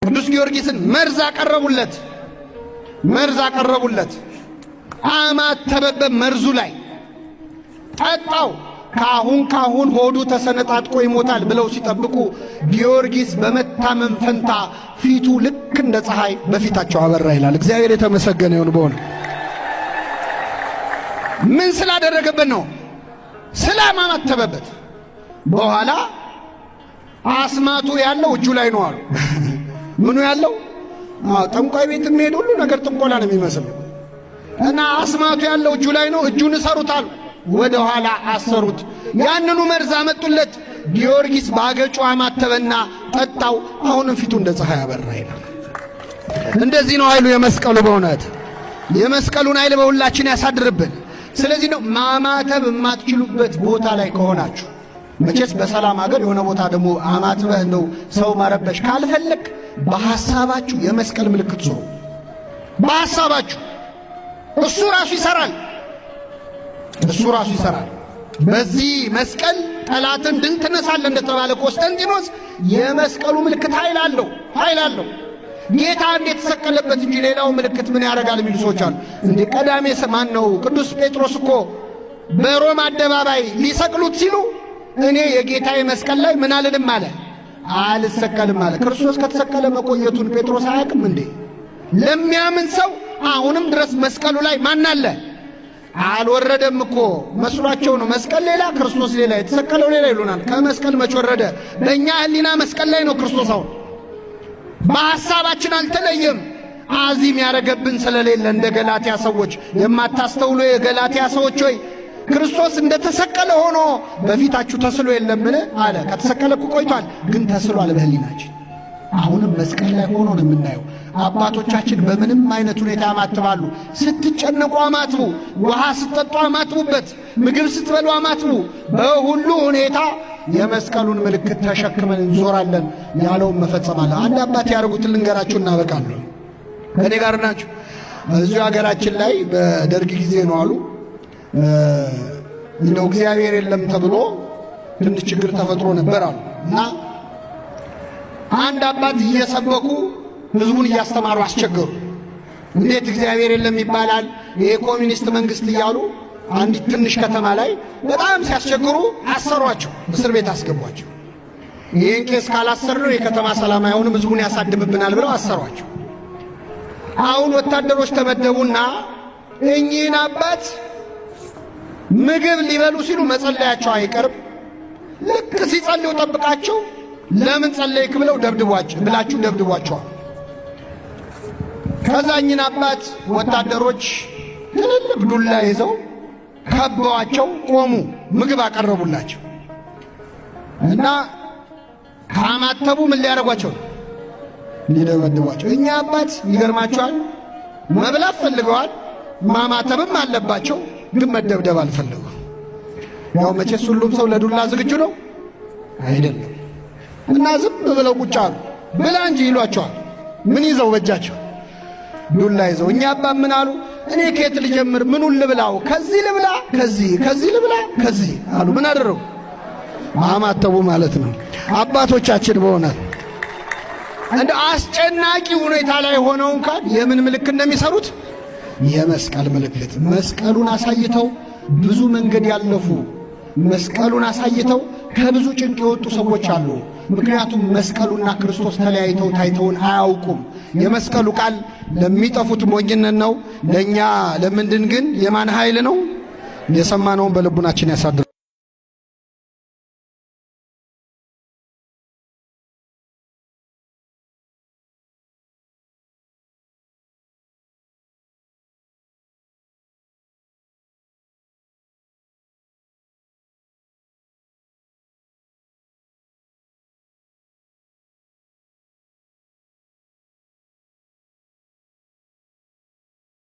ቅዱስ ጊዮርጊስን መርዝ አቀረቡለት። አማተበበት መርዙ ላይ ጠጣው። ካሁን ሆዱ ተሰነጣጥቆ ይሞታል ብለው ሲጠብቁ ጊዮርጊስ በመታመም ፈንታ ፊቱ ልክ እንደ ፀሐይ በፊታቸው አበራ ይላል። እግዚአብሔር የተመሰገነ ይሁን። በሆነ ምን ስላደረገበት ነው? ስላማተበበት። በኋላ አስማቱ ያለው እጁ ላይ ነው አሉ። ምኑ ያለው? ጠንቋይ ቤት የሚሄድ ሁሉ ነገር ጥንቆላ ነው የሚመስለው። እና አስማቱ ያለው እጁ ላይ ነው። እጁን እሰሩታል። ወደ ኋላ አሰሩት። ያንኑ መርዝ አመጡለት። ጊዮርጊስ ባገጩ አማተበና ጠጣው። አሁንም ፊቱ እንደ ፀሐይ አበራ ይላል። እንደዚህ ነው ኃይሉ የመስቀሉ። በእውነት የመስቀሉን ኃይል በሁላችን ያሳድርብን። ስለዚህ ነው ማማተብ የማትችሉበት ቦታ ላይ ከሆናችሁ፣ መቼስ በሰላም ሀገር የሆነ ቦታ ደግሞ አማትበህ ነው ሰው ማረበሽ ካልፈለግ በሐሳባችሁ የመስቀል ምልክት ዙሩ። በሐሳባችሁ እሱ ራሱ ይሰራል። በዚህ መስቀል ጠላትን ድል ትነሳለህ እንደተባለ ቆስጠንጢኖስ የመስቀሉ ምልክት ኃይል አለው። ጌታ እንዴት ተሰቀለበት እንጂ ሌላው ምልክት ምን ያደርጋል የሚሉ ሰዎች አሉ። እንደ ቀዳሜ ሰማን ነው ቅዱስ ጴጥሮስ እኮ በሮም አደባባይ ሊሰቅሉት ሲሉ እኔ የጌታዬ መስቀል ላይ ምን አልልም አለ፣ አልሰቀልም አለ። ክርስቶስ ከተሰቀለ መቆየቱን ጴጥሮስ አያውቅም እንዴ? ለሚያምን ሰው አሁንም ድረስ መስቀሉ ላይ ማን አለ? አልወረደም እኮ መስሏቸው ነው። መስቀል ሌላ ክርስቶስ ሌላ፣ የተሰቀለው ሌላ ይሉናል። ከመስቀል መች ወረደ? በእኛ ሕሊና መስቀል ላይ ነው ክርስቶስ። አሁን በሐሳባችን አልተለየም። አዚም ያረገብን ስለሌለ እንደ ገላትያ ሰዎች የማታስተውሉ የገላትያ ሰዎች ሆይ ክርስቶስ እንደተሰቀለ ሆኖ በፊታችሁ ተስሎ የለምን አለ። ከተሰቀለ እኮ ቆይቷል፣ ግን ተስሏል በሕሊናችን። አሁንም መስቀል ላይ ሆኖ ነው የምናየው። አባቶቻችን በምንም አይነት ሁኔታ ያማትባሉ። ስትጨነቁ አማትቡ፣ ውሃ ስትጠጡ አማትቡበት፣ ምግብ ስትበሉ አማትቡ። በሁሉ ሁኔታ የመስቀሉን ምልክት ተሸክመን እንዞራለን ያለውን መፈጸማለን። አንድ አባት ያደርጉትን ልንገራችሁ እናበቃለን። ከኔ ጋር ናችሁ? እዚሁ ሀገራችን ላይ በደርግ ጊዜ ነው አሉ እንደው እግዚአብሔር የለም ተብሎ ትንሽ ችግር ተፈጥሮ ነበር አሉ እና አንድ አባት እየሰበኩ ህዝቡን እያስተማሩ አስቸገሩ። እንዴት እግዚአብሔር የለም ይባላል? ይሄ ኮሚኒስት መንግስት እያሉ አንዲት ትንሽ ከተማ ላይ በጣም ሲያስቸግሩ አሰሯቸው፣ እስር ቤት አስገቧቸው። ይህን ቄስ ካላሰርነው የከተማ ሰላም አይሆንም፣ ህዝቡን ያሳድምብናል ብለው አሰሯቸው። አሁን ወታደሮች ተመደቡና እኚህን አባት ምግብ ሊበሉ ሲሉ መጸለያቸው አይቀርም። ልክ ሲጸልዩ ጠብቃቸው ለምን ጸለይክ ብለው ደብድቧቸዋል። ከዛኝን አባት ወታደሮች ትልልቅ ዱላ ይዘው ከበዋቸው ቆሙ። ምግብ አቀረቡላቸው እና ካማተቡ ምን ሊያደርጓቸው? ሊደበድቧቸው። እኛ አባት ይገርማቸዋል፣ መብላት ፈልገዋል፣ ማማተብም አለባቸው፣ ግን መደብደብ አልፈለጉ። ያው መቼስ ሁሉም ሰው ለዱላ ዝግጁ ነው አይደለም። እና ዝም ብለው ቁጭ አሉ። ብላ እንጂ ይሏቸዋል። ምን ይዘው? በእጃቸው ዱላ ይዘው። እኛ አባ ምን አሉ? እኔ ከየት ልጀምር? ምኑን ልብላው? ከዚህ ልብላ፣ ከዚህ ልብላ፣ ከዚህ አሉ። ምን አደረጉ? ማማተቡ ማለት ነው። አባቶቻችን በእውነት እንደ አስጨናቂ ሁኔታ ላይ ሆነው እንኳን የምን ምልክት እንደሚሰሩት የመስቀል ምልክት። መስቀሉን አሳይተው ብዙ መንገድ ያለፉ፣ መስቀሉን አሳይተው ከብዙ ጭንቅ የወጡ ሰዎች አሉ። ምክንያቱም መስቀሉና ክርስቶስ ተለያይተው ታይተውን አያውቁም። የመስቀሉ ቃል ለሚጠፉት ሞኝነት ነው፣ ለእኛ ለምንድን ግን የማን ኃይል ነው? የሰማነውን በልቡናችን ያሳድር።